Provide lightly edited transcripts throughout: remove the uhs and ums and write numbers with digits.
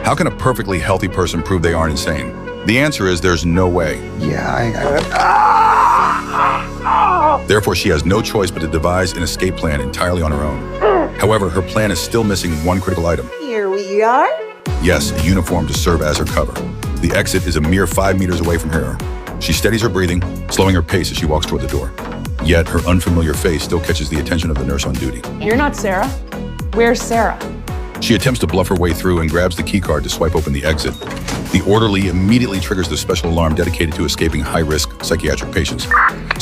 How can a perfectly healthy person prove they aren't insane? The answer is there's no way. Therefore, she has no choice but to devise an escape plan entirely on her own. However, her plan is still missing one critical item. Here we are. Yes, a uniform to serve as her cover. The exit is a mere 5 meters away from her. She steadies her breathing, slowing her pace as she walks toward the door. Yet, her unfamiliar face still catches the attention of the nurse on duty. You're not Sarah. Where's Sarah? She attempts to bluff her way through and grabs the keycard to swipe open the exit. The orderly immediately triggers the special alarm dedicated to escaping high-risk psychiatric patients.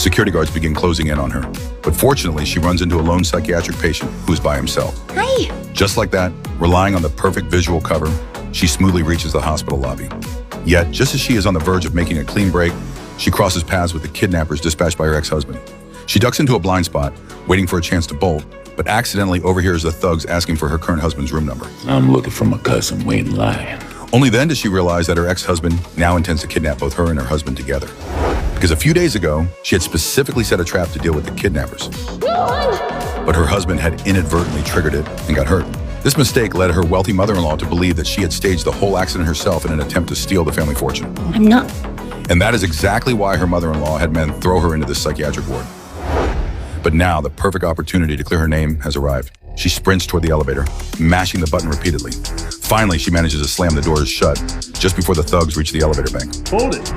Security guards begin closing in on her. But fortunately, she runs into a lone psychiatric patient who is by himself. Hi. Just like that, relying on the perfect visual cover, she smoothly reaches the hospital lobby. Yet, just as she is on the verge of making a clean break, she crosses paths with the kidnappers dispatched by her ex-husband. She ducks into a blind spot, waiting for a chance to bolt, but accidentally overhears the thugs asking for her current husband's room number. I'm looking for my cousin Wayne Lyon. Only then does she realize that her ex-husband now intends to kidnap both her and her husband together. Because a few days ago, she had specifically set a trap to deal with the kidnappers. But her husband had inadvertently triggered it and got hurt. This mistake led her wealthy mother-in-law to believe that she had staged the whole accident herself in an attempt to steal the family fortune. I'm not. And that is exactly why her mother-in-law had men throw her into this psychiatric ward. But now, the perfect opportunity to clear her name has arrived. She sprints toward the elevator, mashing the button repeatedly. Finally, she manages to slam the doors shut just before the thugs reach the elevator bank. Hold it.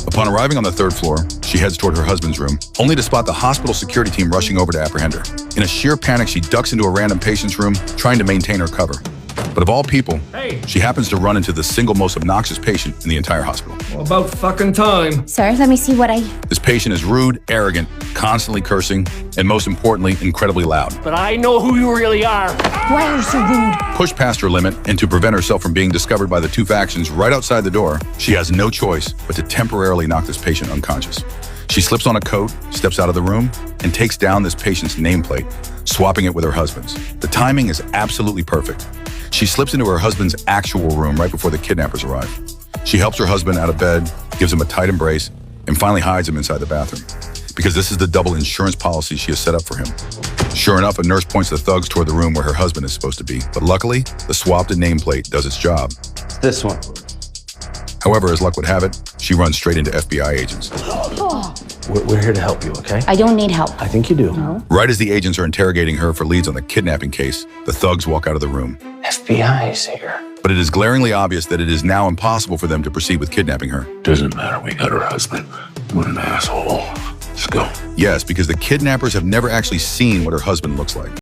Upon arriving on the 3rd floor, she heads toward her husband's room, only to spot the hospital security team rushing over to apprehend her. In a sheer panic, she ducks into a random patient's room, trying to maintain her cover. But of all people, she happens to run into the single most obnoxious patient in the entire hospital. About fucking time. Sir, let me see what I... This patient is rude, arrogant, constantly cursing, and most importantly, incredibly loud. But I know who you really are. Why are you so rude? Pushed past her limit, and to prevent herself from being discovered by the two factions right outside the door, she has no choice but to temporarily knock this patient unconscious. She slips on a coat, steps out of the room, and takes down this patient's nameplate, swapping it with her husband's. The timing is absolutely perfect. She slips into her husband's actual room right before the kidnappers arrive. She helps her husband out of bed, gives him a tight embrace, and finally hides him inside the bathroom. Because this is the double insurance policy she has set up for him. Sure enough, a nurse points the thugs toward the room where her husband is supposed to be. But luckily, the swapped nameplate does its job. It's this one. However, as luck would have it, she runs straight into FBI agents. We're here to help you, okay? I don't need help. I think you do. No. Right as the agents are interrogating her for leads on the kidnapping case, the thugs walk out of the room. FBI's here. But it is glaringly obvious that it is now impossible for them to proceed with kidnapping her. Doesn't matter, we got her husband. What an asshole. Let's go. Yes, because the kidnappers have never actually seen what her husband looks like.